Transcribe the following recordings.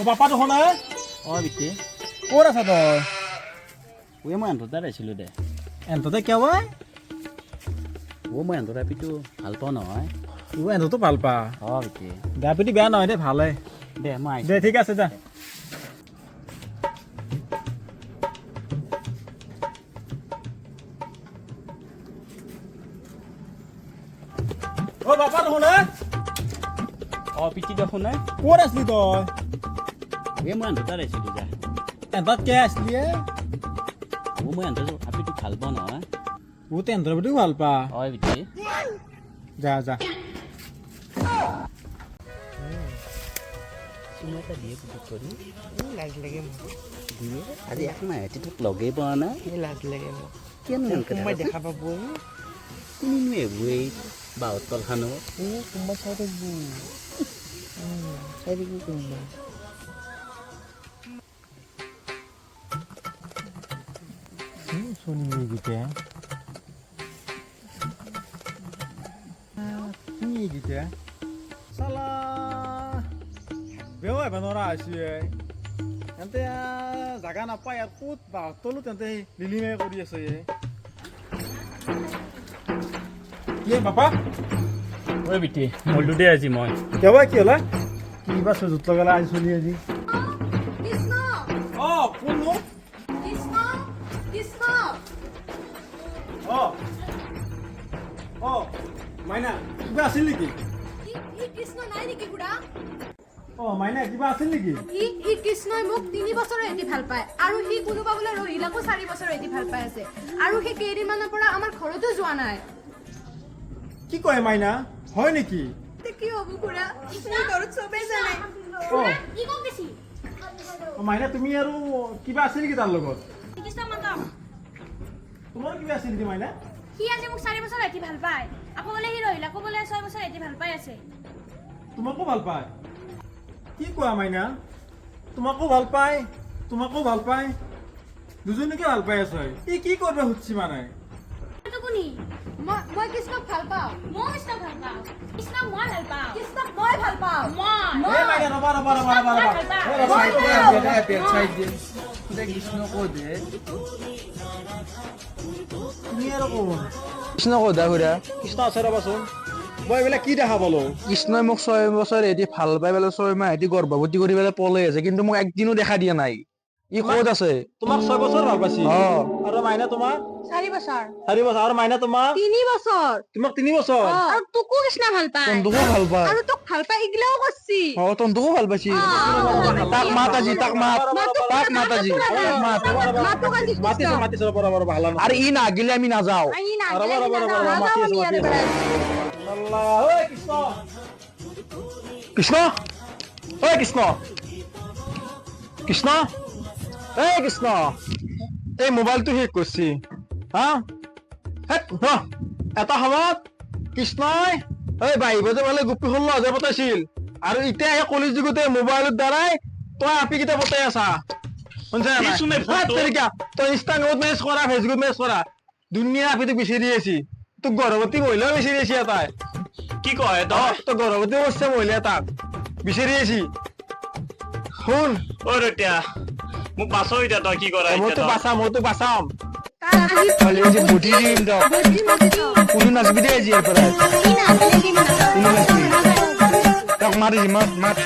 অ papa দেখোন অ বিটি ক'ত আছা তই মই এন্তৰ তাত আহিছিলোঁ দে এন্ততে কিয় বই মই এন্তৰ আপিটো ভাল পাওঁ নহয় এন্ততো ভাল পা অ বিটি গা পিটি বেয়া নহয় দেই ভালে দে মই দে ঠিক আছে যা অ বাপা দেখোন অ পিটি দেখোন ক'ত আছিলি তই মই এন্তৰ তাত আহিছিলোঁ যা এন্তত কিয় আছিলি মই এন্তৰ আপিটো ভাল পাওঁ নহয় তই এন্তৰ পিটিও ভাল পা অ বিটি যা যা চুমা এটা দিয়ে পুটুক কৰি লাজ লাগে মোক দিয়ে আজি একমাহ তোক লগেই পোৱা নাই লাজ লাগে মোক কেনে কোনোবাই দেখা পাব কোনোনো এইবোৰেই বাহঁত তলখানত কোনোবাই চাই থাকিব চাই থাকিব কোনোবাই শুনি এইকেইটা কি এইকেইটা চালা বেও এবাৰ নৰা হৈছে এন্তে জাগা নাপায় আৰু ক'ত বাহঁত তলো তেন্তে লিলিমাই কৰি আছে কি পাপা ঐ বিটি মৰিলোঁ দে আজি মই কেবা কি হ'লা কিবা চজুত লগালা আজি চলি আজি কৃষ্ণ অ কোননো কৃষ্ণ কৃষ্ণ অ অ মাইনা কিবা আছিল নেকি ই কৃষ্ণ নাই নেকি বুঢ়া অ মাইনা কিবা আছিল নেকি ই কৃষ্ণই মোক 3 বছৰৰ এটি ভাল পায় আৰু সি কোনোবা বোলে ৰহিলাকো 4 বছৰৰ এটি ভাল পাই আছে আৰু সি কেইদিনমানৰ পৰা আমাৰ ঘৰতো যোৱা নাই কি কয় মাইনা হয় নেকি কি হ'ব বুঢ়া মোৰ ঘৰত চবেই জানে অ কি কম বেছি মাইনা তুমি আৰু কিবা আছিল নেকি তাৰ লগত কৃষ্ণ মাতম তোমাৰ কিবা আছিল নেকি মাইনা সি আজি মোক 4 বছৰ এটি ভাল পায় আকৌ বোলে সি ৰহিলাকো বোলে 6 বছৰ এটি ভাল পাই আছে তোমাকো ভাল পায় কি কোৱা মাইনা তোমাকো ভাল পায় তোমাকো ভাল পায় দুজনীকে ভাল পাই আছে ই কি কৰিব খুজিছি মানে কোনি মই কৃষ্ণক ভাল পাওঁ মই কৃষ্ণক ভাল পাওঁ কৃষ্ণক মই ভাল পাওঁ কৃষ্ণক মই ভাল পাওঁ এই মাইনা ৰবা ৰবা ৰবা ৰবা ৰবা কৃষ্ণ ক'ত হে তুমি আৰু কোন কৃষ্ণ ক'ত ঘূৰা কৃষ্ণ আছে ৰবাচোন মই এইবিলাক কি দেখা পালো কৃষ্ণই মোক 6 বছৰ এটি ভাল পাই পেলাই 6 মাহ এটি গৰ্ভৱতী কৰি পেলাই পলাই আছে কিন্তু মোক একদিনো দেখা দিয়া নাই ই ক'ত আছে তোমাক 6 বছৰ ভাল পাইছি আৰু মাইনা তোমাক 4 বছৰ 4 বছৰ আৰু মাইনা তোমাক 3 বছৰ তোমাক 3 বছৰ আৰু তোকো কৃষ্ণ ভাল পায় তন্দুকো ভাল পায় আৰু তোক ভাল পাই ইগলাও কৰছি তন্দুকো ভাল পাইছি তাক মাত আজি তাক মাত আজি মাতোক আজি মাতিছে মাতিছে ৰবা ৰবা ৰবা হালা আৰু ই নাগিলে আমি নাযাওঁ আহি না ৰবা ৰবা ৰবা ৰবা মাতি আছে মাতি আছে আল্লাহ ঐ কৃষ্ণ কৃষ্ণ ঐ কৃষ্ণ কৃষ্ণ এই কৃষ্ণ এই মোবাইলটো শেষ কৰিছি হা এটা সময়ত কৃষ্ণই এই বাহিব যে বোলে গোপী 16,000 পতাইছিল আৰু এতিয়া এই কলি যুগতে মোবাইলৰ দ্বাৰাই তই আপিকেইটা পতাই আছা তই ইনষ্টাগ্ৰামত মেছেজ কৰা ফেচবুকত মেছেজ কৰা দুনিয়া আপিটোক বিচাৰি আছি তোক গৰ্ভৱতী মহিলাও বিচাৰি আছি এটাই কি কয় তই গৰ্ভৱতী কৰিছে মহিলা এটাক বিচাৰি আছি শুন ঐ ৰতিয়া মোক বাছৰ এতিয়া তই কি কৰা মইতো বাচাম বুদ্ধি দিম তক কোনো নাচবি দে আজি পৰা কোনো নাচবি তক মাৰি মাত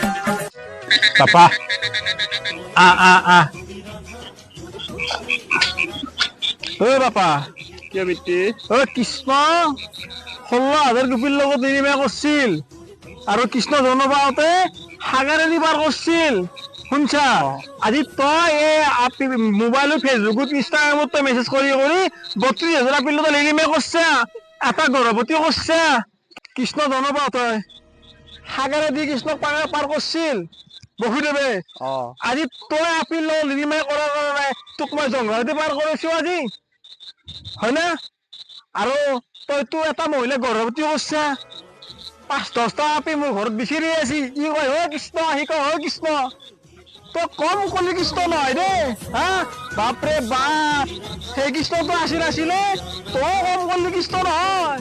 পাপা ঐ পাপা কিয় বিটি ঐ কৃষ্ণ 16,000 গোপীৰ লগত নিৰ্মাণ কৰিছিল আৰু কৃষ্ণ জন্ম পাওঁতে সাগৰেদি পাৰ কৰিছিল শুনছা আজি তই এই মোবাইলত ফেচবুকত ইনষ্টাগ্ৰামত তই মেছেজ কৰি 32,000 আপিৰ লগত নিৰ্মাণ কৰিছা এটা গৰ্ভৱতী কৰিছা কৃষ্ণ জন্ম পাওঁ তই সাগৰেদি কৃষ্ণক পাৰ কৰিছিল বহুদেৱে আজি তই আপিৰ লগত নিৰ্মাণ কৰাৰ কাৰণে তোক মই জংঘলেদি পাৰ কৰিছো আজি হয় না আৰু তইতো এটা মহিলা গৰ্ভৱতী কৰিছা 5-10টা আপি মোৰ ঘৰত বিচাৰি আছি ই কয় ঐ কৃষ্ণ সি কয় ঐ কৃষ্ণ তই কম কলি কৃষ্ণ নহয় দে হা বাপৰে বাপ সেই কৃষ্ণটো আছিলে তই কম কলি কৃষ্ণ নহয়